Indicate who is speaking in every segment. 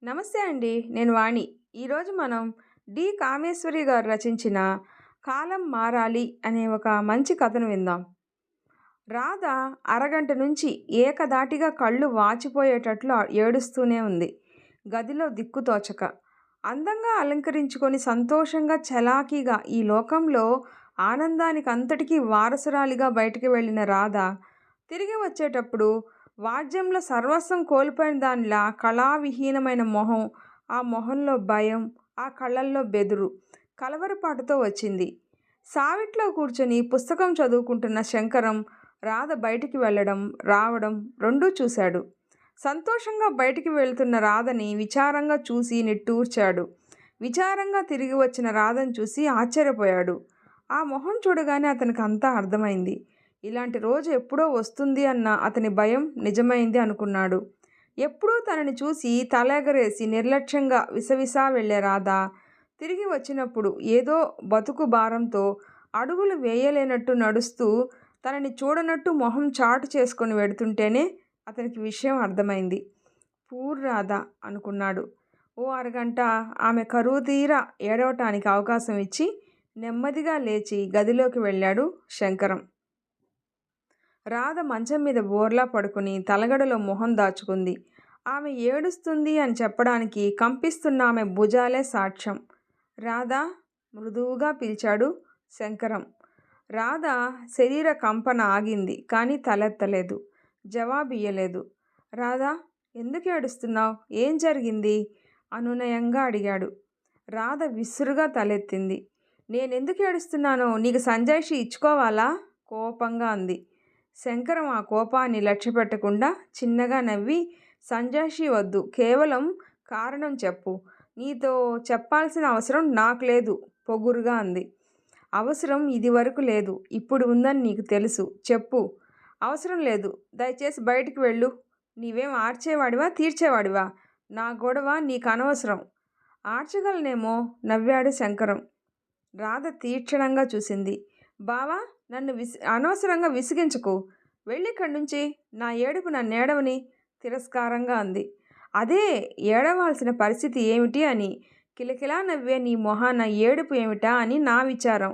Speaker 1: నమస్తే అండి. నేను వాణి. ఈరోజు మనం కామేశ్వరి గారు రచించిన 'కాలం మారాలి' అనే ఒక మంచి కథను విందాం. రాధ అరగంట నుంచి ఏకధాటిగా కళ్ళు వాచిపోయేటట్లు ఏడుస్తూనే ఉంది. గదిలో దిక్కుతోచక. అందంగా అలంకరించుకొని సంతోషంగా చలాకీగా ఈ లోకంలో ఆనందానికంతటికీ వారసురాలిగా బయటికి వెళ్ళిన రాధ తిరిగి వచ్చేటప్పుడు వాద్యంలో సర్వస్వం కోల్పోయిన దానిలా కళావిహీనమైన మొహం, ఆ మొహంలో భయం, ఆ కళ్ళల్లో బెదురు, కలవరపాటుతో వచ్చింది. సావిట్లో కూర్చొని పుస్తకం చదువుకుంటున్న శంకరం రాధ బయటికి వెళ్ళడం, రావడం రెండూ చూశాడు. సంతోషంగా బయటికి వెళ్తున్న రాధని విచారంగా చూసి నిట్టూర్చాడు. విచారంగా తిరిగి వచ్చిన రాధను చూసి ఆశ్చర్యపోయాడు. ఆ మొహం చూడగానే అతనికి అంతా అర్థమైంది. ఇలాంటి రోజు ఎప్పుడో వస్తుంది అన్న అతని భయం నిజమైంది అనుకున్నాడు. ఎప్పుడూ తనని చూసి తలెగరేసి నిర్లక్ష్యంగా విసవిసా వెళ్ళే రాధ తిరిగి వచ్చినప్పుడు ఏదో బతుకు భారంతో అడుగులు వేయలేనట్టు నడుస్తూ తనని చూడనట్టు మొహం చాటు చేసుకొని వెడుతుంటేనే అతనికి విషయం అర్థమైంది. పూర్ రాధ అనుకున్నాడు. ఓ అరగంట ఆమె కరువు తీరా ఏడవటానికి అవకాశం ఇచ్చి నెమ్మదిగా లేచి గదిలోకి వెళ్ళాడు శంకరం. రాధ మంచం మీద బోర్లా పడుకుని తలగడలో మొహం దాచుకుంది. ఆమె ఏడుస్తుంది అని చెప్పడానికి కంపిస్తున్న ఆమె భుజాలే సాక్ష్యం. రాధా మృదువుగా పిలిచాడు శంకరం. రాధ శరీర కంపన ఆగింది, కానీ తలెత్తలేదు, జవాబియ్యలేదు. రాధా, ఎందుకు ఏడుస్తున్నావు? ఏం జరిగింది? అనునయంగా అడిగాడు. రాధ విసురుగా తలెత్తింది. నేనెందుకు ఏడుస్తున్నానో నీకు సంజాయిషి ఇచ్చుకోవాలా? కోపంగా అంది. శంకరం ఆ కోపాన్ని లక్ష్యపెట్టకుండా చిన్నగా నవ్వి, సంజాయిషి వద్దు, కేవలం కారణం చెప్పు. నీతో చెప్పాల్సిన అవసరం నాకు లేదు, పొగురుగా అంది. అవసరం ఇదివరకు లేదు, ఇప్పుడు ఉందని నీకు తెలుసు. చెప్పు. అవసరం లేదు, దయచేసి బయటికి వెళ్ళు. నీవేం ఆర్చేవాడివా, తీర్చేవాడివా? నా గొడవ నీకు అనవసరం. ఆర్చగలనేమో, నవ్వాడు శంకరం. రాధ తీక్షణంగా చూసింది. బావా, నన్ను అనవసరంగా విసిగించకు. వెళ్ళిక్కడి నుంచి. నా ఏడుపు నన్నేడవని, తిరస్కారంగా అంది. అదే ఏడవాల్సిన పరిస్థితి ఏమిటి అని. కిలకిలా నవ్వే నీ మొహాన ఏడుపు ఏమిటా అని నా విచారం.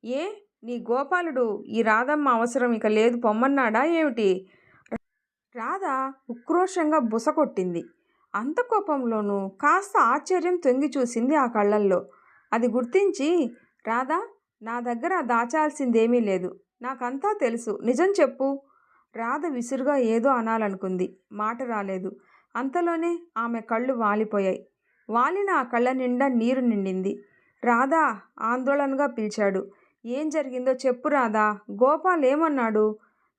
Speaker 1: ఏ, నీ గోపాలుడు ఈ రాధమ్మ అవసరం ఇక లేదు పొమ్మన్నాడా ఏమిటి? రాధ ఉక్రోషంగా బుసకొట్టింది. అంత కోపంలోనూ కాస్త ఆశ్చర్యం తొంగి చూసింది ఆ కళ్ళల్లో. అది గుర్తించి, రాధా, నా దగ్గర దాచాల్సిందేమీ లేదు, నాకంతా తెలుసు, నిజం చెప్పు. రాధ విసురుగా ఏదో అనాలనుకుంది, మాట రాలేదు. అంతలోనే ఆమె కళ్ళు వాలిపోయాయి. వాలిన ఆ కళ్ళ నిండా నీరు నిండింది. రాధా, ఆందోళనగా పిలిచాడు. ఏం జరిగిందో చెప్పు రాధా. గోపాల్ ఏమన్నాడు?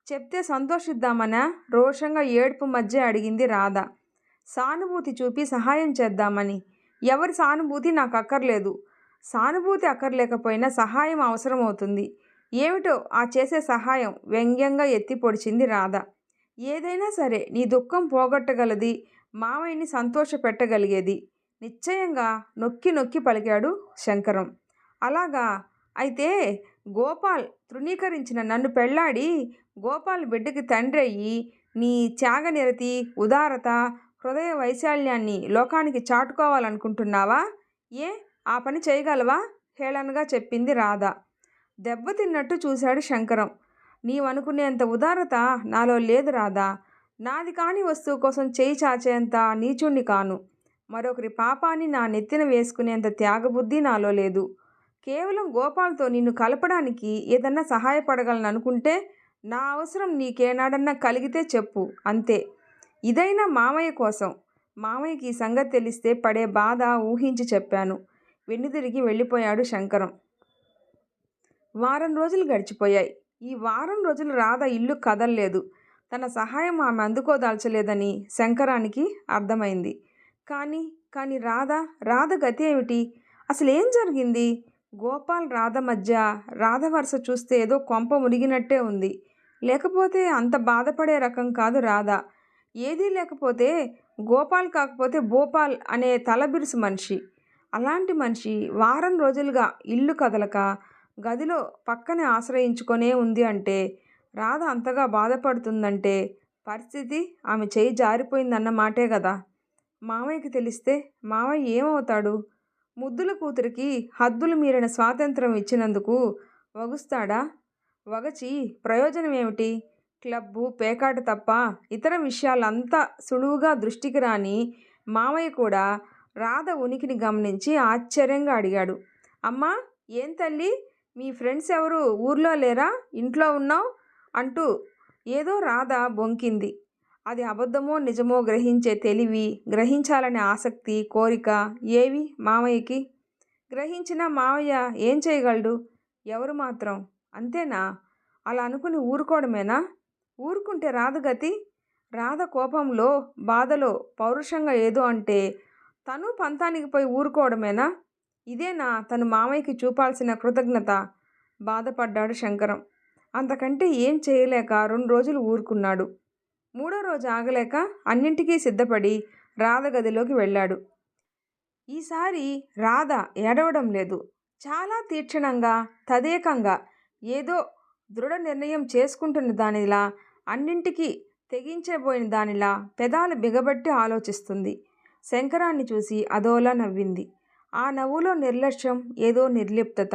Speaker 1: చెప్తే సంతోషిద్దామనా? రోషంగా ఏడుపు మధ్య అడిగింది రాధ. సానుభూతి చూపి సహాయం చేద్దామని. ఎవరి సానుభూతి నాకు అక్కర్లేదు. సానుభూతి అక్కర్లేకపోయినా సహాయం అవసరమవుతుంది. ఏమిటో ఆ చేసే సహాయం? వ్యంగ్యంగా ఎత్తి పొడిచింది రాధ. ఏదైనా సరే నీ దుఃఖం పోగొట్టగలది, మావయ్యని సంతోషపెట్టగలిగేది, నిశ్చయంగా నొక్కి నొక్కి పలికాడు శంకరం. అలాగా? అయితే గోపాల్ తృణీకరించిన నన్ను పెళ్లాడి గోపాల్ బిడ్డకి తండ్రి అయ్యి నీ త్యాగనిరతి, ఉదారత, హృదయ వైశాల్యాన్ని లోకానికి చాటుకోవాలనుకుంటున్నావా? ఏ, ఆ పని చేయగలవా? హేళనగా చెప్పింది రాధ. దెబ్బతిన్నట్టు చూశాడు శంకరం. నీవనుకునేంత ఉదారత నాలో లేదు రాధా. నాది కాని వస్తువు కోసం చేయి చాచేంత నీచుణ్ణి కాను. మరొకరి పాపాన్ని నా నెత్తిన వేసుకునేంత త్యాగబుద్ధి నాలో లేదు. కేవలం గోపాల్తో నిన్ను కలపడానికి ఏదన్నా సహాయపడగలననుకుంటే, నా అవసరం నీకేనాడన్నా కలిగితే చెప్పు, అంతే. ఇదైనా మామయ్య కోసం. మామయ్యకి ఈ సంగతి తెలిస్తే పడే బాధ ఊహించి చెప్పాను. వెన్నుదిరిగి వెళ్ళిపోయాడు శంకరం. వారం రోజులు గడిచిపోయాయి. ఈ వారం రోజులు రాధ ఇల్లు కదల్లేదు. తన సహాయం ఆమె అందుకోదాల్చలేదని శంకరానికి అర్థమైంది. కానీ రాధ గతి ఏమిటి? అసలేం జరిగింది? గోపాల్ రాధ మధ్య రాధ వరుస చూస్తే ఏదో కొంప మునిగినట్టే ఉంది. లేకపోతే అంత బాధపడే రకం కాదు రాధ. ఏదీ లేకపోతే గోపాల్ కాకపోతే భోపాల్ అనే తలబిరుసు మనిషి. అలాంటి మనిషి వారం రోజులుగా ఇల్లు కదలక గదిలో పక్కనే ఆశ్రయించుకొనే ఉంది అంటే, రాధ అంతగా బాధపడుతుందంటే పరిస్థితి ఆమె చేయి జారిపోయిందన్న మాటే కదా. మామయ్యకి తెలిస్తే మామయ్య ఏమవుతాడు? ముద్దుల కూతురికి హద్దులు మీరిన స్వాతంత్రం ఇచ్చినందుకు వగుస్తాడా? వగచి ప్రయోజనమేమిటి? క్లబ్బు, పేకాట తప్ప ఇతర విషయాలంతా సులువుగా దృష్టికి రాని మామయ్య కూడా రాధ ఉనికిని గమనించి ఆశ్చర్యంగా అడిగాడు. అమ్మా, ఏం తల్లి, మీ ఫ్రెండ్స్ ఎవరు ఊర్లో లేరా? ఇంట్లో ఉన్నావు అంటూ ఏదో రాధ బొంకింది. అది అబద్ధమో నిజమో గ్రహించే తెలివి, గ్రహించాలనే ఆసక్తి, కోరిక ఏవి మామయ్యకి? గ్రహించినా మామయ్య ఏం చేయగలడు? ఎవరు మాత్రం అంతేనా? అలా అనుకుని ఊరుకోవడమేనా? ఊరుకుంటే రాధ గతి? రాధ కోపంలో, బాధలో పౌరుషంగా ఏదో అంటే తను పంతానికి పోయి ఊరుకోవడమేనా? ఇదేనా తను మామయ్యకి చూపాల్సిన కృతజ్ఞత? బాధపడ్డాడు శంకరం. అంతకంటే ఏం చేయలేక 2 రోజులు ఊరుకున్నాడు. 3వ రోజు ఆగలేక అన్నింటికీ సిద్ధపడి రాధ గదిలోకి వెళ్ళాడు. ఈసారి రాధ ఏడవడం లేదు. చాలా తీక్షణంగా, తదేకంగా, ఏదో దృఢ నిర్ణయం చేసుకుంటున్న దానిలా, అన్నింటికీ తెగించబోయిన దానిలా పెదాలు బిగబట్టి ఆలోచిస్తుంది. శంకరాన్ని చూసి అదోలా నవ్వింది. ఆ నవ్వులో నిర్లక్ష్యం, ఏదో నిర్లిప్తత.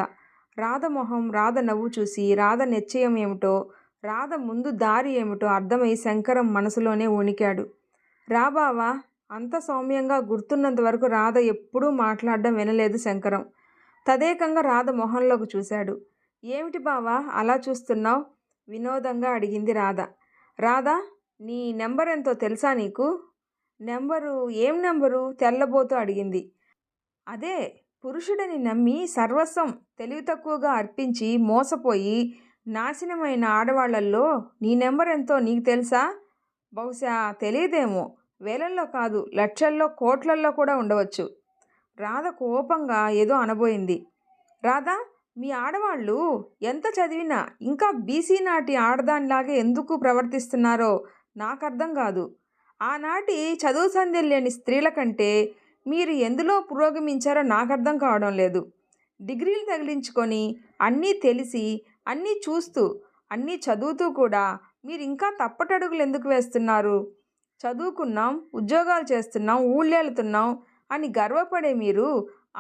Speaker 1: రాధ మొహం, రాధ నవ్వు చూసి రాధ నిశ్చయం ఏమిటో, రాధ ముందు దారి ఏమిటో అర్థమై శంకరం మనసులోనే వణికాడు. రా బావా. అంత సౌమ్యంగా గుర్తున్నంత వరకు రాధ ఎప్పుడూ మాట్లాడడం వినలేదు శంకరం. తదేకంగా రాధ మొహంలోకి చూశాడు. ఏమిటి బావా అలా చూస్తున్నావు? వినోదంగా అడిగింది రాధ. రాధా, నీ నెంబర్ ఎంతో తెలుసా నీకు? నెంబరు? ఏం నెంబరు? తెల్లబోతూ అడిగింది. అదే, పురుషుడని నమ్మి సర్వస్వం తెలివి తక్కువగా అర్పించి మోసపోయి నాశనమైన ఆడవాళ్లల్లో నీ నెంబర్ ఎంతో నీకు తెలుసా? బహుశా తెలియదేమో. వేలల్లో కాదు, లక్షల్లో, కోట్లల్లో కూడా ఉండవచ్చు. రాధ కోపంగా ఏదో అనబోయింది. రాధా, మీ ఆడవాళ్ళు ఎంత చదివినా ఇంకా బీసీ నాటి ఆడదానిలాగే ఎందుకు ప్రవర్తిస్తున్నారో నాకు అర్థం కాదు. ఆనాటి చదువు సంధ్య లేని స్త్రీల కంటే మీరు ఎందులో పురోగమించారో నాకు అర్థం కావడం లేదు. డిగ్రీలు తగిలించుకొని, అన్నీ తెలిసి, అన్నీ చూస్తూ, అన్నీ చదువుతూ కూడా మీరు ఇంకా తప్పటడుగులు ఎందుకు వేస్తున్నారు? చదువుకున్నాం, ఉద్యోగాలు చేస్తున్నాం, ఊళ్ళేలుతున్నాం అని గర్వపడే మీరు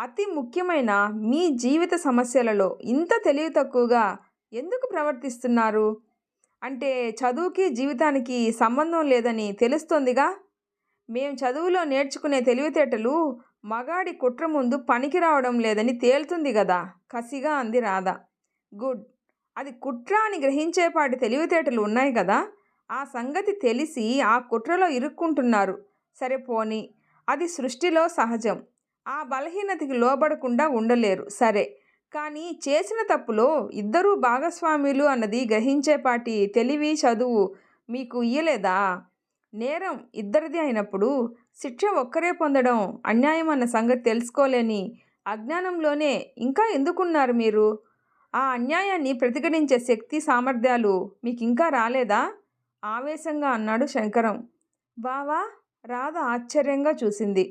Speaker 1: అతి ముఖ్యమైన మీ జీవిత సమస్యలలో ఇంత తెలివి తక్కువగా ఎందుకు ప్రవర్తిస్తున్నారు? అంటే చదువుకి జీవితానికి సంబంధం లేదని తెలుస్తోందిగా. మేం చదువులో నేర్చుకునే తెలివితేటలు మగాడి కుట్ర ముందు పనికి రావడం లేదని తేలుతుంది గదా, కసిగా అంది రాధ. గుడ్. అది కుట్ర అని గ్రహించేపాటి తెలివితేటలు ఉన్నాయి కదా. ఆ సంగతి తెలిసి ఆ కుట్రలో ఇరుక్కుంటున్నారు. సరే పోనీ, అది సృష్టిలో సహజం. ఆ బలహీనతకి లోబడకుండా ఉండలేరు, సరే. కానీ చేసిన తప్పులో ఇద్దరూ భాగస్వాములు అన్నది గ్రహించేపాటి తెలివి, చదువు మీకు ఇయ్యలేదా? నేరం ఇద్దరిది అయినప్పుడు శిక్ష ఒక్కరే పొందడం అన్యాయం అన్న సంగతి తెలుసుకోలేని అజ్ఞానంలోనే ఇంకా ఎందుకున్నారు మీరు? ఆ అన్యాయాన్ని ప్రతిఘటించే శక్తి, సామర్థ్యాలు మీకు ఇంకా రాలేదా? ఆవేశంగా అన్నాడు శంకరం. బావా? రాధ ఆశ్చర్యంగా చూసింది.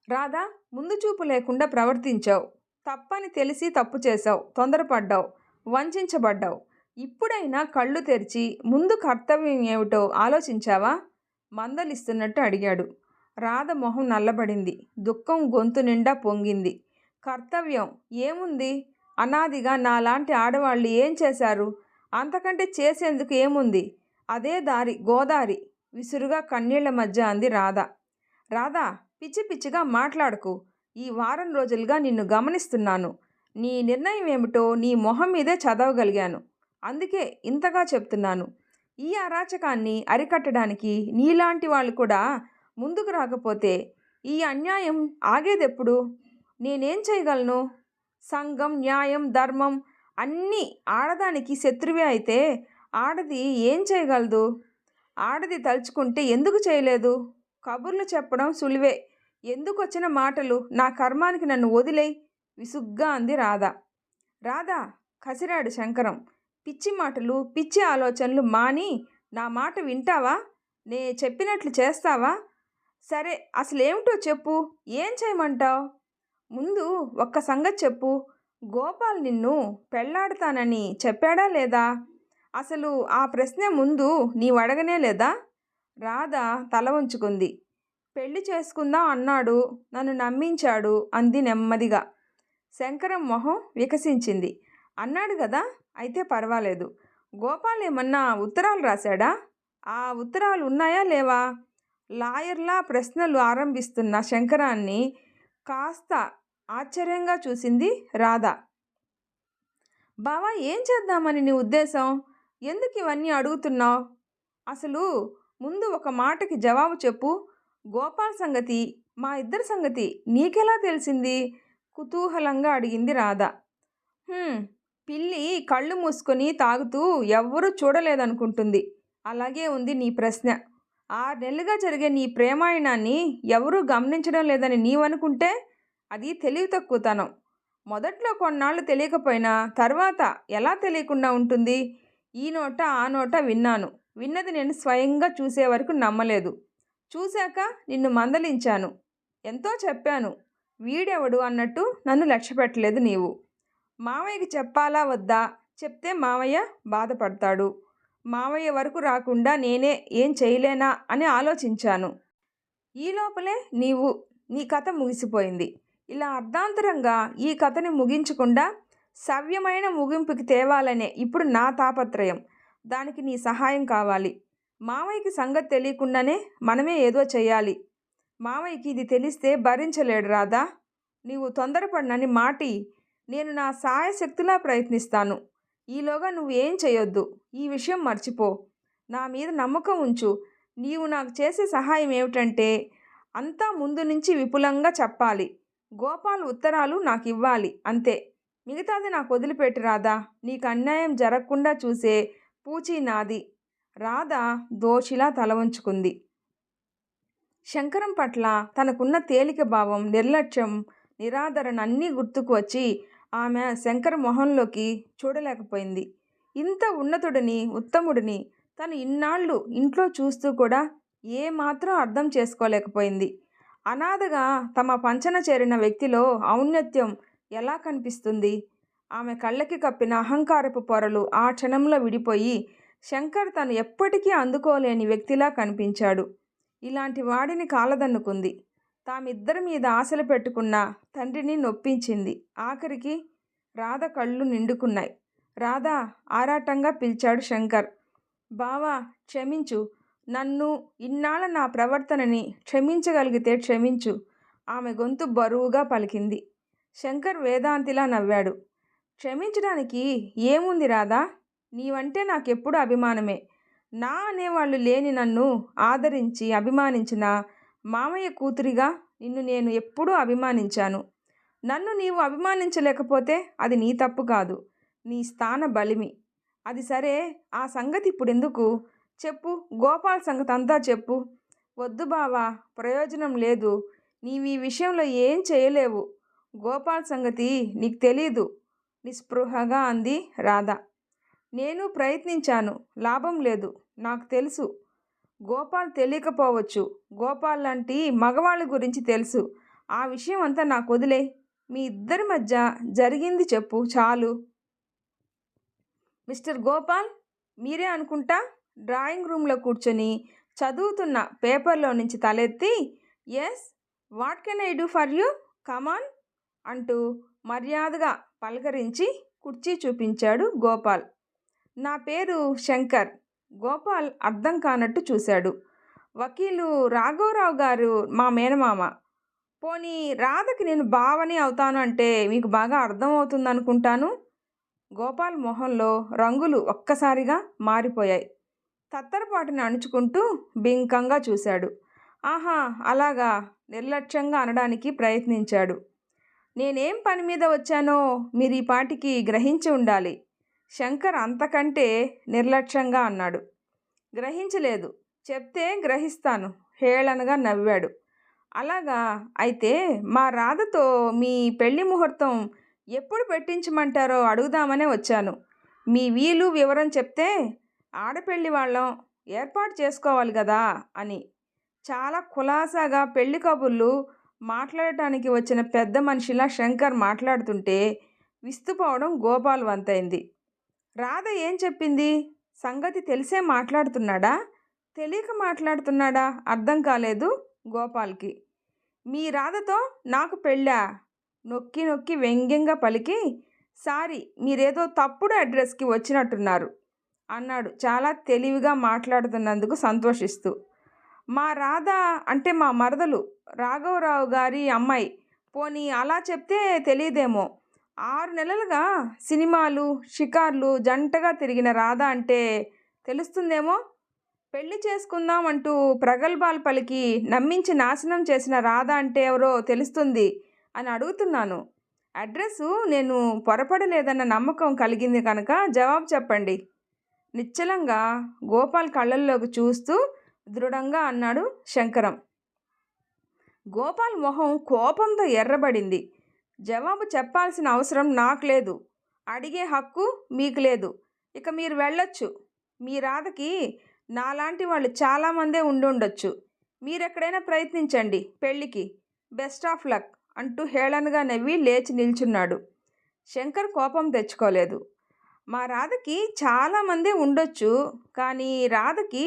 Speaker 1: రాధా, ముందు చూపు లేకుండా ప్రవర్తించావు. తప్పని తెలిసి తప్పు చేశావు. తొందరపడ్డావు, వంచబడ్డావు. ఇప్పుడైనా కళ్ళు తెరిచి ముందు కర్తవ్యం ఏమిటో ఆలోచించావా? మందలిస్తున్నట్టు అడిగాడు. రాధ మొహం నల్లబడింది. దుఃఖం గొంతు నిండా పొంగింది. కర్తవ్యం ఏముంది? అనాదిగా నాలాంటి ఆడవాళ్ళు ఏం చేశారు? అంతకంటే చేసేందుకు ఏముంది? అదే దారి, గోదారి. విసురుగా కన్నీళ్ల మధ్య అంది రాధ. రాధా, పిచ్చి పిచ్చిగా మాట్లాడకు. ఈ వారం రోజులుగా నిన్ను గమనిస్తున్నాను. నీ నిర్ణయం ఏమిటో నీ మొహం మీదే చదవగలిగాను. అందుకే ఇంతగా చెప్తున్నాను. ఈ అరాచకాన్ని అరికట్టడానికి నీలాంటి వాళ్ళు కూడా ముందుకు రాకపోతే ఈ అన్యాయం ఆగేదెప్పుడు? నేనేం చేయగలను? సంఘం, న్యాయం, ధర్మం అన్నీ ఆడదానికి శత్రువే అయితే ఆడది ఏం చేయగలదు? ఆడది తలుచుకుంటే ఎందుకు చేయలేదు? కబుర్లు చెప్పడం సులువే. ఎందుకొచ్చిన మాటలు? నా కర్మానికి నన్ను వదిలేయ్, విసుగ్గా అంది రాధ. రాధా, కసిరాడు శంకరం. పిచ్చి మాటలు, పిచ్చి ఆలోచనలు మాని నా మాట వింటావా? నే చెప్పినట్లు చేస్తావా? సరే, అసలేమిటో చెప్పు. ఏం చేయమంటావు? ముందు ఒక్క సంగతి చెప్పు. గోపాల్ నిన్ను పెళ్లాడతానని చెప్పాడా లేదా? అసలు ఆ ప్రశ్న ముందు నీవు అడగనే లేదా? రాధ తల వంచుకుంది. పెళ్లి చేసుకుందాం అన్నాడు, నన్ను నమ్మించాడు అంది నెమ్మదిగా. శంకరం మొహం వికసించింది. అన్నాడు కదా, అయితే పర్వాలేదు. గోపాల్ ఏమన్నా ఉత్తరాలు రాశాడా? ఆ ఉత్తరాలు ఉన్నాయా లేవా? లాయర్లా ప్రశ్నలు ఆరంభిస్తున్న శంకరాన్ని కాస్త ఆశ్చర్యంగా చూసింది రాధ. బావా, ఏం చేద్దామని నీ ఉద్దేశం? ఎందుకు ఇవన్నీ అడుగుతున్నావు? అసలు ముందు ఒక మాటకి జవాబు చెప్పు. గోపాల్ సంగతి, మా ఇద్దరి సంగతి నీకెలా తెలిసింది? కుతూహలంగా అడిగింది రాధ. పిల్లి కళ్ళు మూసుకొని తాగుతూ ఎవ్వరూ చూడలేదనుకుంటుంది. అలాగే ఉంది నీ ప్రశ్న. 6 నెలలుగా జరిగే నీ ప్రేమాయణాన్ని ఎవరూ గమనించడం లేదని నీవనుకుంటే అది తెలివి తక్కువతనం. మొదట్లో కొన్నాళ్ళు తెలియకపోయినా తర్వాత ఎలా తెలియకుండా ఉంటుంది? ఈ నోట ఆ నోట విన్నాను. విన్నది నేను స్వయంగా చూసే వరకు నమ్మలేదు. చూశాక నిన్ను మందలించాను, ఎంతో చెప్పాను. వీడెవడు అన్నట్టు నన్ను లక్ష్యపెట్టలేదు నీవు. మావయ్యకి చెప్పాలా వద్దా? చెప్తే మావయ్య బాధపడతాడు. మావయ్య వరకు రాకుండా నేనే ఏం చేయలేనా అని ఆలోచించాను. ఈ లోపలే నీ కథ ముగిసిపోయింది. ఇలా అర్ధాంతరంగా ఈ కథని ముగించకుండా సవ్యమైన ముగింపుకి తేవాలనే ఇప్పుడు నా తాపత్రయం. దానికి నీ సహాయం కావాలి. మావయ్యకి సంగతి తెలియకుండానే మనమే ఏదో చెయ్యాలి. మావయ్యకి ఇది తెలిస్తే భరించలేడు రాదా. నీవు తొందరపడినని మాటి. నేను నా సాయశక్తిలా ప్రయత్నిస్తాను. ఈలోగా నువ్వు ఏం చేయొద్దు. ఈ విషయం మర్చిపో. నా మీద నమ్మకం ఉంచు. నీవు నాకు చేసే సహాయం ఏమిటంటే అంతా ముందు నుంచి విపులంగా చెప్పాలి. గోపాల్ ఉత్తరాలు నాకు ఇవ్వాలి, అంతే. మిగతాది నాకు వదిలిపెట్టి రాదా. నీకు అన్యాయం జరగకుండా చూసే పూచీ నాది. రాధ దోషిలా తల వంచుకుంది. శంకరం పట్ల తనకున్న తేలిక భావం, నిర్లక్ష్యం, నిరాదరణ అన్నీ గుర్తుకు వచ్చి ఆమె శంకర మొహంలోకి చూడలేకపోయింది. ఇంత ఉన్నతుడిని, ఉత్తముడిని తను ఇన్నాళ్ళు ఇంట్లో చూస్తూ కూడా ఏమాత్రం అర్థం చేసుకోలేకపోయింది. అనాథగా తమ పంచన చేరిన వ్యక్తిలో ఔన్నత్యం ఎలా కనిపిస్తుంది? ఆమె కళ్ళకి కప్పిన అహంకారపు పొరలు ఆ క్షణంలో విడిపోయి శంకర్ తను ఎప్పటికీ అందుకోలేని వ్యక్తిలా కనిపించాడు. ఇలాంటి వాడిని కాలదన్నుకుంది. తామిద్దరి మీద ఆశలు పెట్టుకున్న తండ్రిని నొప్పించింది. ఆఖరికి రాధ కళ్ళు నిండుకున్నాయి. రాధా ఆరాటంగా పిలిచాడు శంకర్. బావా, క్షమించు. నన్ను, ఇన్నాళ్ళ నా ప్రవర్తనని క్షమించగలిగితే క్షమించు. ఆమె గొంతు బరువుగా పలికింది. శంకర్ వేదాంతిలా నవ్వాడు. క్షమించడానికి ఏముంది రాధా? నీవంటే నాకెప్పుడు అభిమానమే. నా అనేవాళ్ళు లేని నన్ను ఆదరించి అభిమానించిన మామయ్య కూతురిగా నిన్ను నేను ఎప్పుడూ అభిమానించాను. నన్ను నీవు అభిమానించలేకపోతే అది నీ తప్పు కాదు, నీ స్థాన బలిమి. అది సరే, ఆ సంగతి ఇప్పుడెందుకు? చెప్పు, గోపాల్ సంగతి అంతా చెప్పు. వద్దు బావా, ప్రయోజనం లేదు. నీవు ఈ విషయంలో ఏం చేయలేవు. గోపాల్ సంగతి నీకు తెలీదు, నిస్పృహగా అంది రాధ. నేను ప్రయత్నించాను, లాభం లేదు. నాకు తెలుసు. గోపాల్ తెలియకపోవచ్చు. గోపాల్ లాంటి మగవాళ్ళ గురించి తెలుసు. ఆ విషయం అంతా నాకు వదిలే. మీ ఇద్దరి మధ్య జరిగింది చెప్పు చాలు. మిస్టర్ గోపాల్, మీరే అనుకుంటా డ్రాయింగ్ రూమ్లో కూర్చొని చదువుతున్న పేపర్లో నుంచి తలెత్తి, yes, what can I do for you, come on అంటూ మర్యాదగా పలకరించి కుర్చీ చూపించాడు గోపాల్. నా పేరు శంకర్. గోపాల్ అర్థం కానట్టు చూశాడు. వకీలు రాఘవరావు గారు మా మేనమామ. పోనీ రాధకి నేను బావని అవుతాను అంటే మీకు బాగా అర్థమవుతుంది అనుకుంటాను. గోపాల్ మొహంలో రంగులు ఒక్కసారిగా మారిపోయాయి. తత్తరపాటుని అణుచుకుంటూ బింకంగా చూశాడు. ఆహా, అలాగా, నిర్లక్ష్యంగా అనడానికి ప్రయత్నించాడు. నేనేం పని మీద వచ్చానో మీరు ఈ పాటికి గ్రహించి ఉండాలి. శంకర్ అంతకంటే నిర్లక్ష్యంగా అన్నాడు. గ్రహించలేదు, చెప్తే గ్రహిస్తాను హేళనగా నవ్వాడు. అలాగా, అయితే మా రాధతో మీ పెళ్లి ముహూర్తం ఎప్పుడు పెట్టించమంటారో అడుగుదామనే వచ్చాను. మీ వీలు వివరం చెప్తే ఆడపెళ్లి వాళ్ళం ఏర్పాటు చేసుకోవాలి కదా అని. చాలా కులాసాగా పెళ్లి కబుర్లు మాట్లాడటానికి వచ్చిన పెద్ద మనిషిలా శంకర్ మాట్లాడుతుంటే విస్తుపోవడం గోపాల్ వంతైంది. రాధ ఏం చెప్పింది? సంగతి తెలిసే మాట్లాడుతున్నాడా, తెలియక మాట్లాడుతున్నాడా అర్థం కాలేదు గోపాల్కి. మీ రాధతో నాకు పెళ్ళా? నొక్కి నొక్కి వ్యంగ్యంగా పలికి, సారీ, మీరేదో తప్పుడు అడ్రస్కి వచ్చినట్టున్నారు అన్నాడు చాలా తెలివిగా మాట్లాడుతున్నందుకు సంతోషిస్తూ. మా రాధ అంటే మా మరదలు, రాఘవరావు గారి అమ్మాయి. పోనీ అలా చెప్తే తెలియదేమో. 6 నెలలుగా సినిమాలు షికార్లు జంటగా తిరిగిన రాధ అంటే తెలుస్తుందేమో. పెళ్లి చేసుకుందాం అంటూ ప్రగల్భాలు పలికి నమ్మించి నాశనం చేసిన రాధ అంటే ఎవరో తెలుస్తుంది అని అడుగుతున్నాను. అడ్రస్సు నేను పొరపడలేదన్న నమ్మకం కలిగింది కనుక జవాబు చెప్పండి. నిశ్చలంగా గోపాల్ కళ్ళల్లోకి చూస్తూ దృఢంగా అన్నాడు శంకరం. గోపాల్ మొహం కోపంతో ఎర్రబడింది. జవాబు చెప్పాల్సిన అవసరం నాకు లేదు. అడిగే హక్కు మీకు లేదు. ఇక మీరు వెళ్ళొచ్చు. మీ రాధకి నాలాంటి వాళ్ళు చాలామందే ఉండుండొచ్చు. మీరెక్కడైనా ప్రయత్నించండి పెళ్ళికి. బెస్ట్ ఆఫ్ లక్ అంటూ హేళనగా నవ్వి లేచి నిల్చున్నాడు. శంకర్ కోపం తెచ్చుకోలేదు. మా రాధకి చాలామందే ఉండొచ్చు, కానీ రాధకి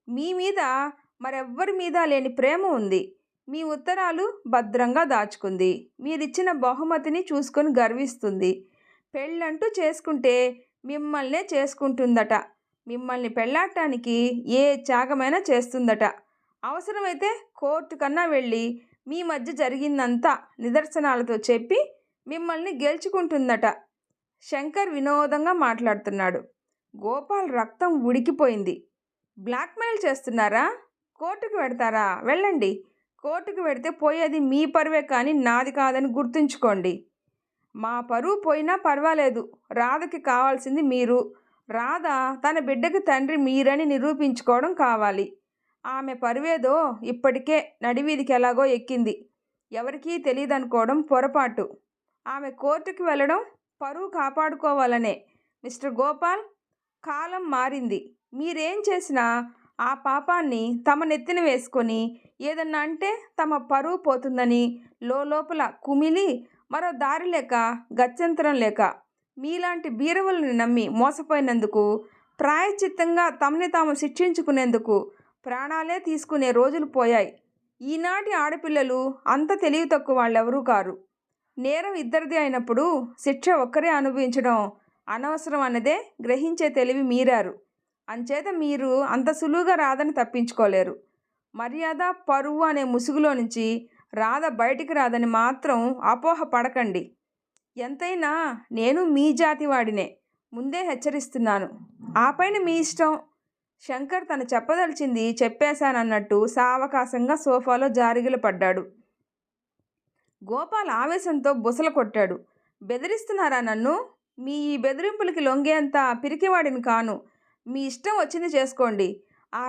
Speaker 1: మీ మీద మరెవ్వరి మీద లేని ప్రేమ ఉంది. మీ ఉత్తరాలు భద్రంగా దాచుకుంది. మీరిచ్చిన బహుమతిని చూసుకొని గర్విస్తుంది. పెళ్ళంటూ చేసుకుంటే మిమ్మల్నే చేసుకుంటుందట. మిమ్మల్ని పెళ్ళాడటానికి ఏ త్యాగమైనా చేస్తుందట. అవసరమైతే కోర్టు కన్నా వెళ్ళి మీ మధ్య జరిగిందంతా నిదర్శనాలతో చెప్పి మిమ్మల్ని గెలుచుకుంటుందట. శంకర్ వినోదంగా మాట్లాడుతున్నాడు. గోపాల్ రక్తం ఉడికిపోయింది. బ్లాక్మెయిల్ చేస్తున్నారా? కోర్టుకు వెడతారా? వెళ్ళండి. కోర్టుకు వెడితే పోయేది మీ పరువే కానీ నాది కాదని గుర్తుంచుకోండి. మా పరువు పోయినా పర్వాలేదు. రాధకి కావాల్సింది మీరు. రాధ తన బిడ్డకి తండ్రి మీరని నిరూపించుకోవడం కావాలి. ఆమె పరువేదో ఇప్పటికే నడివీధికి ఎలాగో ఎక్కింది. ఎవరికీ తెలియదనుకోవడం పొరపాటు. ఆమె కోర్టుకి వెళ్ళడం పరువు కాపాడుకోవాలనే. మిస్టర్ గోపాల్, కాలం మారింది. మీరేం చేసినా ఆ పాపాన్ని తమ నెత్తిన వేసుకొని ఏదన్నా అంటే తమ పరువు పోతుందని లోపల కుమిలి మరో దారి లేక గత్యంతరం లేక మీలాంటి బీరవులను నమ్మి మోసపోయినందుకు ప్రాయశ్చిత్తంగా తమని తాము శిక్షించుకునేందుకు ప్రాణాలే తీసుకునే రోజులు పోయాయి. ఈనాటి ఆడపిల్లలు అంత తెలివి తక్కువ వాళ్ళెవరూ కారు. నేరం ఇద్దరిది అయినప్పుడు శిక్ష ఒక్కరే అనుభవించడం అనవసరం అన్నదే గ్రహించే తెలివి మీరారు. అంచేత మీరు అంత సులువుగా రాధని తప్పించుకోలేరు. మర్యాద పరువు అనే ముసుగులో నుంచి రాధ బయటికి రాదని మాత్రం అపోహ పడకండి. ఎంతైనా నేను మీ జాతి వాడినే. ముందే హెచ్చరిస్తున్నాను. ఆ పైన మీ ఇష్టం. శంకర్ తను చెప్పదలిచింది చెప్పేశానన్నట్టు సావకాశంగా సోఫాలో జారిగిల పడ్డాడు. గోపాల్ ఆవేశంతో బుసలు కొట్టాడు. బెదిరిస్తున్నారా నన్ను? మీ ఈ బెదిరింపులకి లొంగేంత పిరికివాడిని కాను. మీ ఇష్టం వచ్చింది చేసుకోండి. ఆ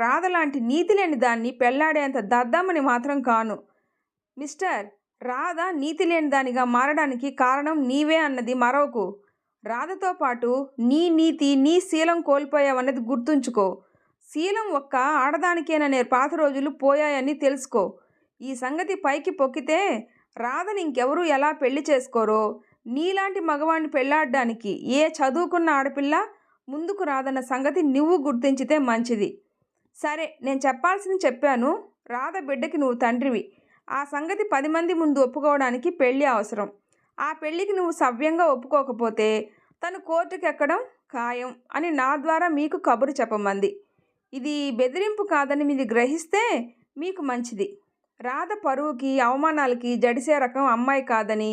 Speaker 1: రాధ లాంటి నీతి లేని దాన్ని పెళ్లాడేంత దద్దమ్మని మాత్రం కాను. మిస్టర్, రాధ నీతి లేని దానిగా మారడానికి కారణం నీవే అన్నది మరవకు. రాధతో పాటు నీ నీతి నీ శీలం కోల్పోయావన్నది గుర్తుంచుకో. శీలం ఒక్క ఆడదానికేననే పాత రోజులు పోయాయని తెలుసుకో. ఈ సంగతి పైకి పొక్కితే రాధని ఇంకెవరూ ఎలా పెళ్లి చేసుకోరో, నీలాంటి మగవాణ్ణి పెళ్లాడడానికి ఏ చదువుకున్న ఆడపిల్ల ముందుకు రాదన్న సంగతి నువ్వు గుర్తించితే మంచిది. సరే, నేను చెప్పాల్సింది చెప్పాను. రాధ బిడ్డకి నువ్వు తండ్రివి. ఆ సంగతి 10 మంది ముందు ఒప్పుకోవడానికి పెళ్ళి అవసరం. ఆ పెళ్ళికి నువ్వు సవ్యంగా ఒప్పుకోకపోతే తను కోర్టుకు ఎక్కడం ఖాయం అని నా ద్వారా మీకు కబురు చెప్పమంది. ఇది బెదిరింపు కాదని మీది గ్రహిస్తే మీకు మంచిది. రాధ పరువుకి అవమానాలకి జడిసే రకం అమ్మాయి కాదని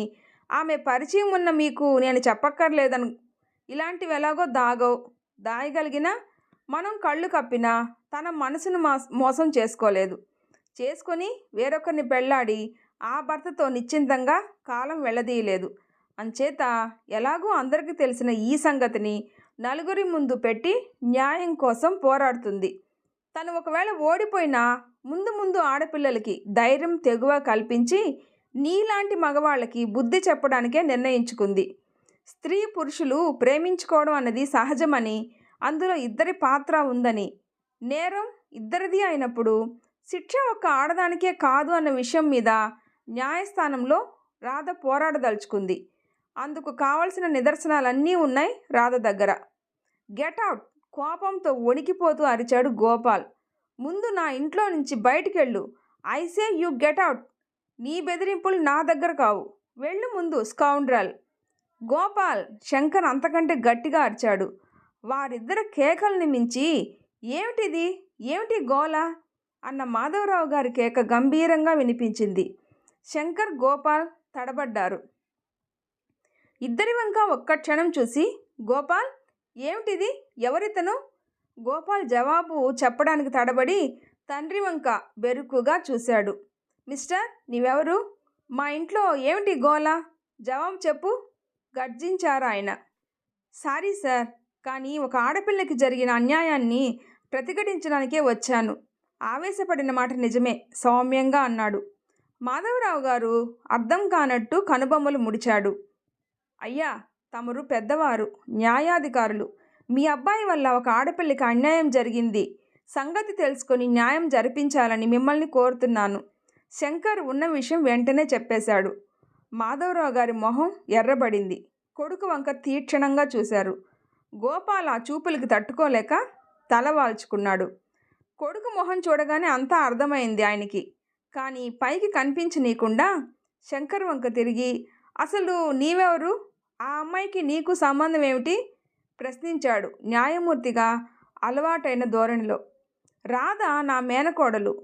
Speaker 1: ఆమె పరిచయం ఉన్న మీకు నేను చెప్పక్కర్లేదని. ఇలాంటివి ఎలాగో దాయగలిగినా మనం కళ్ళు కప్పినా తన మనసును మోసం చేసుకోలేదు. చేసుకొని వేరొకరిని పెళ్ళాడి ఆ భర్తతో నిశ్చింతంగా కాలం వెళ్ళదీయలేదు. అంచేత ఎలాగూ అందరికీ తెలిసిన ఈ సంగతిని నలుగురి ముందు పెట్టి న్యాయం కోసం పోరాడుతుంది. తను ఒకవేళ ఓడిపోయినా ముందు ఆడపిల్లలకి ధైర్యం తెగువ కల్పించి నీలాంటి మగవాళ్ళకి బుద్ధి చెప్పడానికే నిర్ణయించుకుంది. స్త్రీ పురుషులు ప్రేమించుకోవడం అన్నది సహజమని, అందులో ఇద్దరి పాత్ర ఉందని, నేరం ఇద్దరిది అయినప్పుడు శిక్ష ఒక్క ఆడదానికే కాదు అన్న విషయం మీద న్యాయస్థానంలో రాధ పోరాడదలుచుకుంది. అందుకు కావలసిన నిదర్శనాలన్నీ ఉన్నాయి రాధ దగ్గర. Get out! కోపంతో వణికిపోతూ అరిచాడు గోపాల్. ముందు నా ఇంట్లో నుంచి బయటికెళ్ళు. I say you get out. నీ బెదిరింపులు నా దగ్గర కావు. వెళ్ళు ముందు స్కౌండ్రల్. గోపాల్! శంకర్ అంతకంటే గట్టిగా అరిచాడు. వారిద్దరి కేకల్ని మించి ఏమిటిది, ఏమిటి గోల అన్న మాధవరావు గారి కేక గంభీరంగా వినిపించింది. శంకర్, గోపాల్ తడబడ్డారు. ఇద్దరి వంక ఒక్క క్షణం చూసి, గోపాల్ ఏమిటిది, ఎవరితను? గోపాల్ జవాబు చెప్పడానికి తడబడి తండ్రి వంక బెరుకుగా చూశాడు. మిస్టర్, నీవెవరు? మా ఇంట్లో ఏమిటి గోల? జవాబు చెప్పు గర్జించారు ఆయన. సారీ సార్, కానీ ఒక ఆడపిల్లకి జరిగిన అన్యాయాన్ని ప్రతిఘటించడానికే వచ్చాను. ఆవేశపడిన మాట నిజమే, సౌమ్యంగా అన్నాడు. మాధవరావు గారు అర్థం కానట్టు కనుబొమ్మలు ముడిచాడు. అయ్యా, తమరు పెద్దవారు, న్యాయాధికారులు. మీ అబ్బాయి వల్ల ఒక ఆడపిల్లకి అన్యాయం జరిగింది. సంగతి తెలుసుకొని న్యాయం జరిపించాలని మిమ్మల్ని కోరుతున్నాను. శంకర్ ఉన్న విషయం వెంటనే చెప్పేశాడు. మాధవరావు గారి మొహం ఎర్రబడింది. కొడుకు వంక తీక్షణంగా చూశారు. గోపాల్ ఆ చూపులకి తట్టుకోలేక తల వాల్చుకున్నాడు. కొడుకు మొహం చూడగానే అంతా అర్థమైంది ఆయనకి. కానీ పైకి కనిపించనీయకుండా శంకర్ వంక తిరిగి, అసలు నీవెవరు? ఆ అమ్మాయికి నీకు సంబంధం ఏమిటి? ప్రశ్నించాడు న్యాయమూర్తిగా అలవాటైన ధోరణిలో. రాధ నా మేనకోడలు.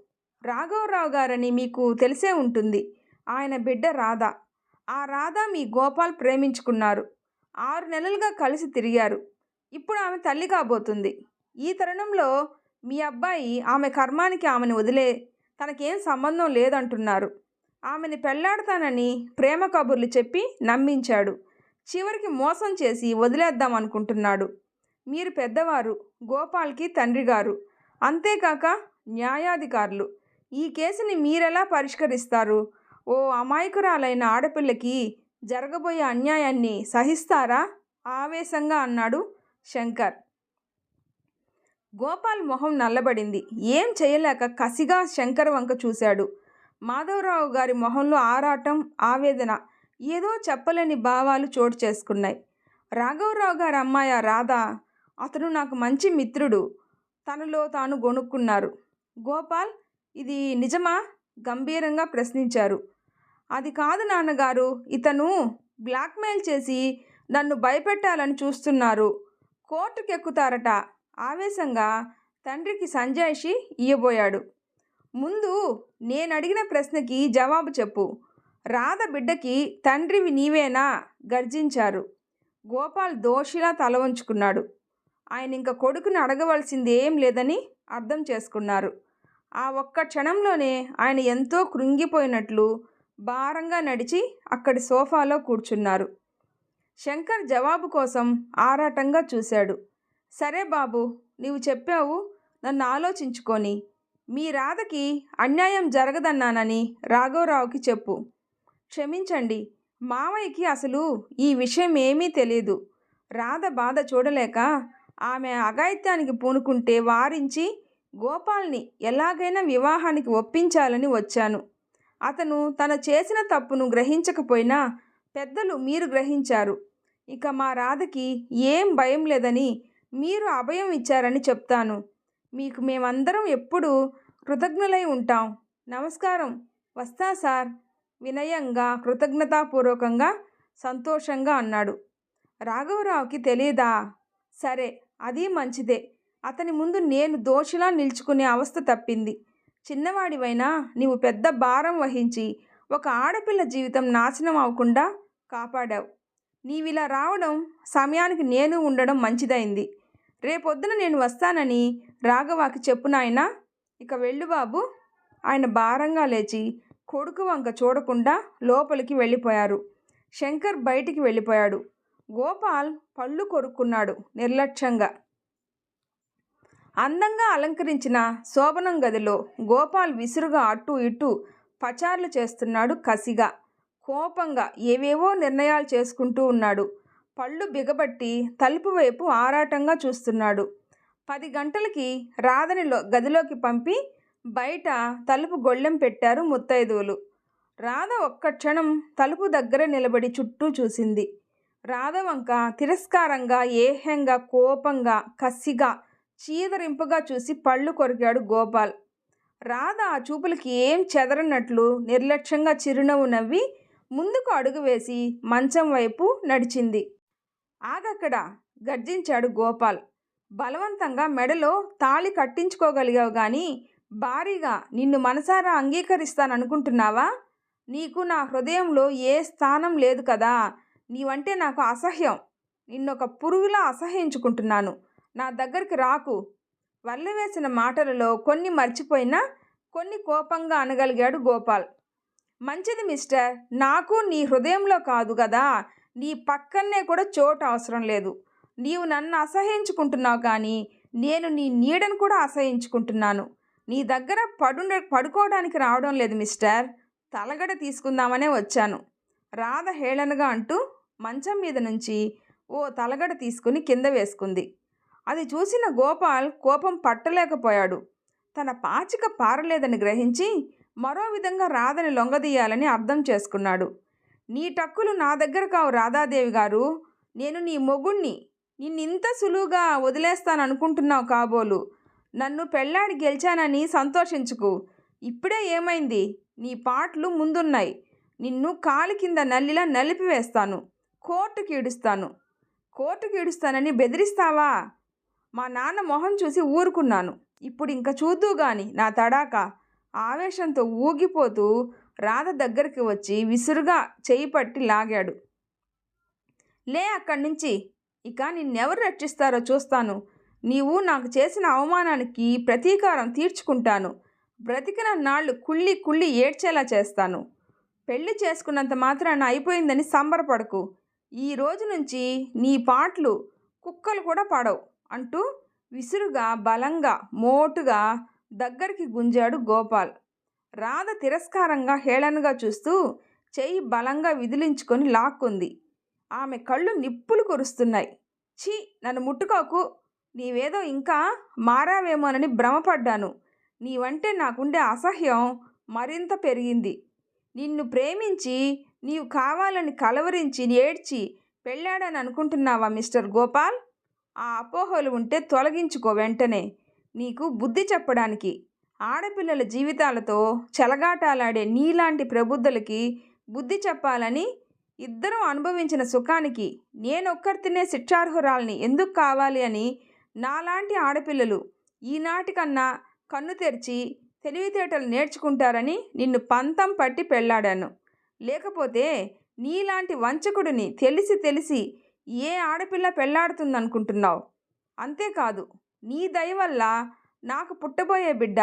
Speaker 1: రాఘవరావు గారని మీకు తెలిసే ఉంటుంది. ఆయన బిడ్డ రాధ. ఆ రాధ మీ గోపాల్ ప్రేమించుకున్నారు. 6 నెలలుగా కలిసి తిరిగారు. ఇప్పుడు ఆమె తల్లి కాబోతుంది. ఈ తరుణంలో మీ అబ్బాయి ఆమె కర్మానికి ఆమెను వదిలే తనకేం సంబంధం లేదంటున్నారు. ఆమెని పెళ్లాడతానని ప్రేమ కబుర్లు చెప్పి నమ్మించాడు. చివరికి మోసం చేసి వదిలేద్దాం అనుకుంటున్నాడు. మీరు పెద్దవారు, గోపాల్కి తండ్రి గారు, అంతేకాక న్యాయాధికారులు. ఈ కేసుని మీరెలా పరిష్కరిస్తారు? ఓ అమాయకురాలైన ఆడపిల్లకి జరగబోయే అన్యాయాన్ని సహిస్తారా? ఆవేశంగా అన్నాడు శంకర్. గోపాల్ మొహం నల్లబడింది. ఏం చేయలేక కసిగా శంకర్ వంక చూశాడు. మాధవరావు గారి మొహంలో ఆరాటం, ఆవేదన, ఏదో చెప్పలేని భావాలు చోటు చేసుకున్నాయి. రాఘవరావు గారి అమ్మాయి రాధ, అతను నాకు మంచి మిత్రుడు, తనలో తాను గొణుక్కున్నారు. గోపాల్, ఇది నిజమా? గంభీరంగా ప్రశ్నించారు. అది కాదు నాన్నగారు, ఇతను బ్లాక్మెయిల్ చేసి నన్ను భయపెట్టాలని చూస్తున్నారు. కోర్టుకెక్కుతారట. ఆవేశంగా తండ్రికి సంజాయిషి ఇయ్యబోయాడు. ముందు నేనడిగిన ప్రశ్నకి జవాబు చెప్పు. రాధ బిడ్డకి తండ్రివి నీవేనా? గర్జించారు. గోపాల్ దోషిలా తల వంచుకున్నాడు. ఆయన ఇంక కొడుకుని అడగవలసింది ఏం లేదని అర్థం చేసుకున్నారు. ఆ ఒక్క క్షణంలోనే ఆయన ఎంతో కృంగిపోయినట్లు భారంగా నడిచి అక్కడి సోఫాలో కూర్చున్నారు. శంకర్ జవాబు కోసం ఆరాటంగా చూశాడు. సరే బాబు, నీవు చెప్పావు, నన్ను ఆలోచించుకొని. మీ రాధకి అన్యాయం జరగదన్నానని రాఘవరావుకి చెప్పు. క్షమించండి, మావయ్యకి అసలు ఈ విషయం ఏమీ తెలియదు. రాధ బాధ చూడలేక ఆమె అఘాయిత్యానికి పూనుకుంటే వారించి గోపాల్ని ఎలాగైనా వివాహానికి ఒప్పించాలని వచ్చాను. అతను తను చేసిన తప్పును గ్రహించకపోయినా పెద్దలు మీరు గ్రహించారు. ఇక మా రాధకి ఏం భయం లేదని మీరు అభయం ఇచ్చారని చెప్తాను. మీకు మేమందరం ఎప్పుడూ కృతజ్ఞులై ఉంటాం. నమస్కారం, వస్తా సార్. వినయంగా, కృతజ్ఞతాపూర్వకంగా, సంతోషంగా అన్నాడు. రాఘవరావుకి తెలియదా? సరే, అది మంచిదే. అతని ముందు నేను దోషిలా నిల్చుకునే అవస్థ తప్పింది. చిన్నవాడివైనా నీవు పెద్ద భారం వహించి ఒక ఆడపిల్ల జీవితం నాశనం అవ్వకుండా కాపాడావు. నీవిలా రావడం, సమయానికి నేను ఉండడం మంచిదైంది. రేపొద్దున నేను వస్తానని రాఘవాకి చెప్పు నాయనా. ఇక వెళ్ళు బాబు. ఆయన భారంగా లేచి కొడుకు వంక చూడకుండా లోపలికి వెళ్ళిపోయారు. శంకర్ బయటికి వెళ్ళిపోయాడు. గోపాల్ పళ్ళు కొరుక్కున్నాడు నిర్లక్ష్యంగా. అందంగా అలంకరించిన శోభనం గదిలో గోపాల్ విసురుగా అటు ఇటు పచార్లు చేస్తున్నాడు. కసిగా, కోపంగా ఏవేవో నిర్ణయాలు చేసుకుంటూ ఉన్నాడు. పళ్ళు బిగబట్టి తలుపు వైపు ఆరాటంగా చూస్తున్నాడు. 10 గంటలకి రాధని గదిలోకి పంపి బయట తలుపు గొళ్ళెం పెట్టారు ముత్తైదువులు. రాధ ఒక్క క్షణం తలుపు దగ్గర నిలబడి చుట్టూ చూసింది. రాధ వంక తిరస్కారంగా, ఏహ్యంగా, కోపంగా, కసిగా, చీదరింపుగా చూసి పళ్ళు కొరికాడు గోపాల్. రాధ ఆ చూపులకి ఏం చెదరనట్లు నిర్లక్ష్యంగా చిరునవ్వు నవ్వి ముందుకు అడుగు వేసి మంచం వైపు నడిచింది. ఆగక్కడ! గర్జించాడు గోపాల్. బలవంతంగా మెడలో తాళి కట్టించుకోగలిగావు గాని భారీగా నిన్ను మనసారా అంగీకరిస్తాననుకుంటున్నావా? నీకు నా హృదయంలో ఏ స్థానం లేదు కదా. నీవంటే నాకు అసహ్యం. నిన్నొక పురుగులా అసహ్యించుకుంటున్నాను. నా దగ్గరికి రాకు. వల్లెవేసిన మాటలలో కొన్ని మర్చిపోయినా కొన్ని కోపంగా అనగలిగాడు గోపాల్. మంచిది మిస్టర్. నాకు నీ హృదయంలో కాదు గదా, నీ పక్కనే కూడా చోటు అవసరం లేదు. నీవు నన్ను అసహ్యించుకుంటున్నావు కానీ నేను నీ నీడను కూడా అసహ్యించుకుంటున్నాను. నీ దగ్గర పడుకోవడానికి రావడం లేదు మిస్టర్. తలగడ తీసుకుందామనే వచ్చాను. రాధ హేళనగా అంటూ మంచం మీద నుంచి ఓ తలగడ తీసుకుని కింద వేసుకుంది. అది చూసిన గోపాల్ కోపం పట్టలేకపోయాడు. తన పాచిక పారలేదని గ్రహించి మరో విధంగా రాధని లొంగదీయాలని అర్థం చేసుకున్నాడు. నీ టక్కులు నా దగ్గర కావు రాధాదేవి గారు. నేను నీ మొగుణ్ణి. నిన్నింత సులువుగా వదిలేస్తాననుకుంటున్నావు కాబోలు. నన్ను పెళ్ళాడి గెలిచానని సంతోషించుకు. ఇప్పుడే ఏమైంది? నీ పాటలు ముందున్నాయి. నిన్ను కాలి కింద నల్లిలా నలిపివేస్తాను. కోర్టుకి ఈడుస్తానని బెదిరిస్తావా? మా నాన్న మొహం చూసి ఊరుకున్నాను. ఇప్పుడు ఇంక చూద్దు గాని నా తడాక. ఆవేశంతో ఊగిపోతూ రాధ దగ్గరికి వచ్చి విసురుగా చెయ్యి పట్టి లాగాడు. లే అక్కడి నుంచి. ఇక నిన్నెవరు రక్షిస్తారో చూస్తాను. నీవు నాకు చేసిన అవమానానికి ప్రతీకారం తీర్చుకుంటాను. బ్రతికిన నాళ్ళు కుళ్ళి కుళ్ళి ఏడ్చేలా చేస్తాను. పెళ్లి చేసుకున్నంత మాత్రాన అయిపోయిందని సంబరపడకు. ఈ రోజు నుంచి నీ పాటలు కుక్కలు కూడా పడవు అంటూ విసురుగా బలంగా మోటుగా దగ్గరికి గుంజాడు గోపాల్. రాధ తిరస్కారంగా హేళనగా చూస్తూ చెయ్యి బలంగా విదిలించుకొని లాక్కుంది. ఆమె కళ్ళు నిప్పులు కురుస్తున్నాయి. ఛీ, నన్ను ముట్టుకోకు. నీవేదో ఇంకా మారావేమోనని భ్రమపడ్డాను. నీవంటే నాకుండే అసహ్యం మరింత పెరిగింది. నిన్ను ప్రేమించి నీవు కావాలని కలవరించి ఏడ్చి పెళ్ళాడని అనుకుంటున్నావా మిస్టర్ గోపాల్? ఆ అపోహలు ఉంటే తొలగించుకో వెంటనే. నీకు బుద్ధి చెప్పడానికి. ఆడపిల్లల జీవితాలతో చెలగాటాలాడే నీలాంటి ప్రబుద్ధులకి బుద్ధి చెప్పాలని, ఇద్దరం అనుభవించిన సుఖానికి నేనొక్కరితోనే శిక్షార్హురాల్ని ఎందుకు కావాలి అని నాలాంటి ఆడపిల్లలు ఈనాటికన్నా కన్ను తెరిచి తెలివితేటలు నేర్చుకుంటారని నిన్ను పంతం పట్టి పెళ్ళాడాను. లేకపోతే నీలాంటి వంచకుడిని తెలిసి ఏ ఆడపిల్ల పెళ్ళాడుతుందనుకుంటున్నావు? అంతేకాదు, నీ దయ వల్ల నాకు పుట్టబోయే బిడ్డ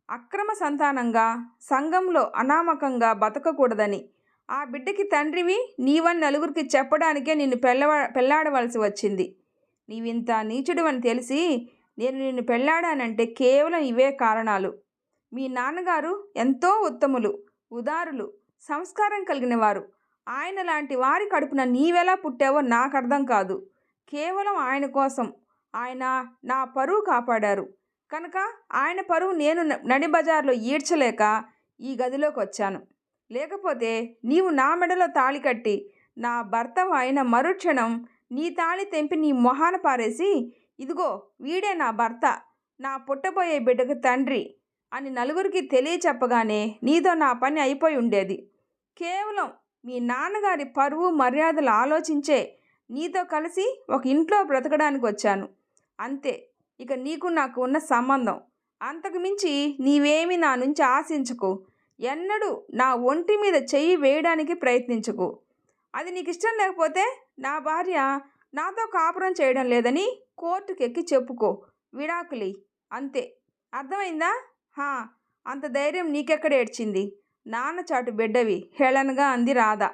Speaker 1: అక్రమ సంతానంగా సంఘంలో అనామకంగా బతకకూడదని, ఆ బిడ్డకి తండ్రివి నీవని నలుగురికి చెప్పడానికే నిన్ను పెళ్ళాడవలసి వచ్చింది. నీవింత నీచుడివని తెలిసి నేను నిన్ను పెళ్ళాడానంటే కేవలం ఇవే కారణాలు. మీ నాన్నగారు ఎంతో ఉత్తములు, ఉదారులు, సంస్కారం కలిగిన వారు. ఆయన లాంటి వారి కడుపున నీవెలా పుట్టావో నాకు అర్థం కాదు. కేవలం ఆయన కోసం ఆయన నా పరువు కాపాడారు కనుక ఆయన పరువు నేను నడి బజార్లో ఈడ్చలేక ఈ గదిలోకి వచ్చాను. లేకపోతే నీవు నా మెడలో తాళి కట్టి నా భర్త అయిన మరుక్షణం నీ తాళి తెంపి నీ మొహాన పారేసి, ఇదిగో వీడే నా భర్త, నా పుట్టబోయే బిడ్డకు తండ్రి అని నలుగురికి తెలియచెప్పగానే నీతో నా పని అయిపోయి ఉండేది. కేవలం మీ నాన్నగారి పరువు మర్యాదలు ఆలోచించే నీతో కలిసి ఒక ఇంట్లో బ్రతకడానికి వచ్చాను. అంతే. ఇక నీకు నాకు ఉన్న సంబంధం. అంతకు మించి నీవేమీ నా నుంచి ఆశించకు. ఎన్నడూ నా ఒంటి మీద చెయ్యి వేయడానికి ప్రయత్నించకు. అది నీకు ఇష్టం లేకపోతే నా భార్య నాతో కాపురం చేయడం లేదని కోర్టుకెక్కి చెప్పుకో. విడాకులి. అంతే. అర్థమైందా? అంత ధైర్యం నీకెక్కడ ఏడ్చింది? నాన్న చాటు బిడ్డవి హేళనగా అంది రాధ.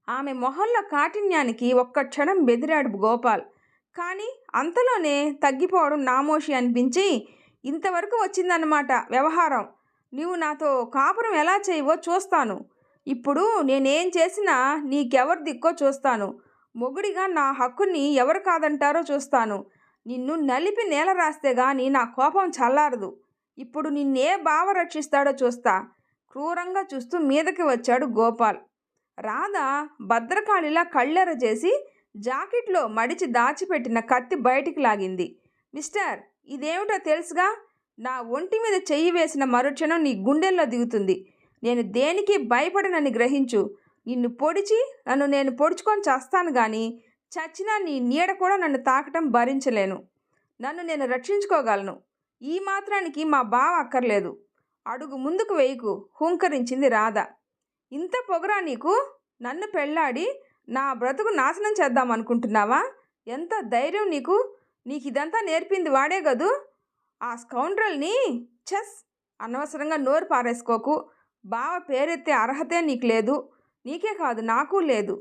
Speaker 1: ఆమె మొహంలో కాఠిన్యానికి ఒక్క క్షణం బెదిరాడు గోపాల్. కానీ అంతలోనే తగ్గిపోవడం నామోషి అనిపించి, ఇంతవరకు వచ్చిందన్నమాట వ్యవహారం. నువ్వు నాతో కాపురం ఎలా చేయవో చూస్తాను. ఇప్పుడు నేనేం చేసినా నీకెవరు దిక్కో చూస్తాను. మొగుడిగా నా హక్కుని ఎవరు కాదంటారో చూస్తాను. నిన్ను నలిపి నేల రాస్తే గాని నా కోపం చల్లారదు. ఇప్పుడు నిన్నే బావ రక్షిస్తాడో చూస్తా. క్రూరంగా చూస్తూ మీదకి వచ్చాడు గోపాల్. రాధ భద్రకాళిలా కళ్ళెర చేసి జాకెట్లో మడిచి దాచిపెట్టిన కత్తి బయటికి లాగింది. మిస్టర్, ఇదేమిటో తెలుసుగా? నా ఒంటి మీద చెయ్యి వేసిన మరుక్షణం నీ గుండెల్లో దిగుతుంది. నేను దేనికి భయపడనని గ్రహించు. నిన్ను పొడిచి నన్ను నేను పొడుచుకొని చస్తాను కానీ చచ్చినా నీ నీడ కూడా నన్ను తాకటం భరించలేను. నన్ను నేను రక్షించుకోగలను. ఈ మాత్రానికి మా బావ అక్కర్లేదు. అడుగు ముందుకు వేయకు, హుంకరించింది రాధ. ఇంత పొగరా నీకు? నన్ను పెళ్ళాడి నా బ్రతుకు నాశనం చేద్దామనుకుంటున్నావా? ఎంత ధైర్యం నీకు? నీకిదంతా నేర్పింది వాడే గదూ, ఆ స్కౌండ్రల్ని. చెస్, అనవసరంగా నోరు పారేసుకోకు. బావ పేరెత్తే అర్హతే నీకు లేదు. నీకే కాదు, నాకు లేదు.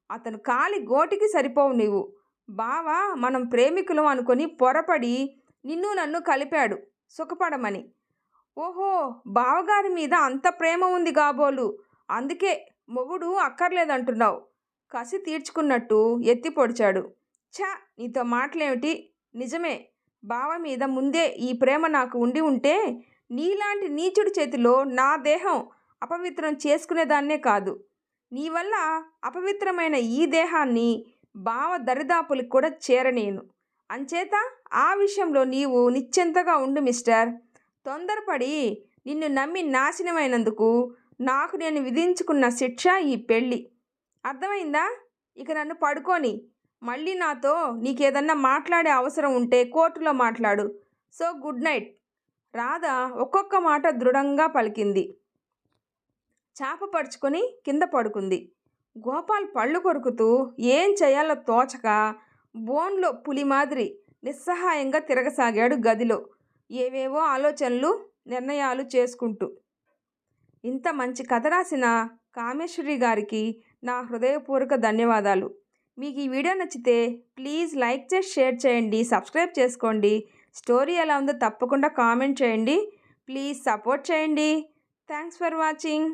Speaker 1: అతను కాలి గోటికి సరిపోవు నీవు. బావ మనం ప్రేమికులం అనుకొని పొరపడి నిన్ను నన్ను కలిపాడు సుఖపడమని. ఓహో, బావగారి మీద అంత ప్రేమ ఉంది కాబోలు, అందుకే మొగుడు అక్కర్లేదంటున్నావు. కసి తీర్చుకున్నట్టు ఎత్తి పొడిచాడు. ఛా, నీతో మాటలేమిటి? నిజమే, బావ మీద ముందే ఈ ప్రేమ నాకు ఉండి ఉంటే నీలాంటి నీచుడి చేతిలో నా దేహం అపవిత్రం చేసుకునేదాన్నే కాదు. నీ వల్ల అపవిత్రమైన ఈ దేహాన్ని బావ దరిదాపులకు కూడా చేరనేను. అంచేత ఆ విషయంలో నీవు నిశ్చింతగా ఉండు మిస్టర్. తొందరపడి నిన్ను నమ్మి నాశనమైనందుకు నాకు నేను విధించుకున్న శిక్ష ఈ పెళ్ళి. అర్థమైందా? ఇక నన్ను పడుకొని మళ్ళీ నాతో నీకేదన్నా మాట్లాడే అవసరం ఉంటే కోర్టులో మాట్లాడు. So good night. రాధ ఒక్కొక్క మాట దృఢంగా పలికింది. చాప పరుచుకొని కింద పడుకుంది. గోపాల్ పళ్ళు కొరుకుతూ ఏం చేయాలో తోచక బోన్లో పులి మాదిరి నిస్సహాయంగా తిరగసాగాడు గదిలో, ఏవేవో ఆలోచనలు నిర్ణయాలు చేసుకుంటూ. ఇంత మంచి కథ రాసిన కామేశ్వరి గారికి నా హృదయపూర్వక ధన్యవాదాలు. మీకు ఈ వీడియో నచ్చితే ప్లీజ్ లైక్ చేసి షేర్ చేయండి, సబ్స్క్రైబ్ చేసుకోండి. స్టోరీ ఎలా ఉందో తప్పకుండా కామెంట్ చేయండి. ప్లీజ్ సపోర్ట్ చేయండి. Thanks for watching.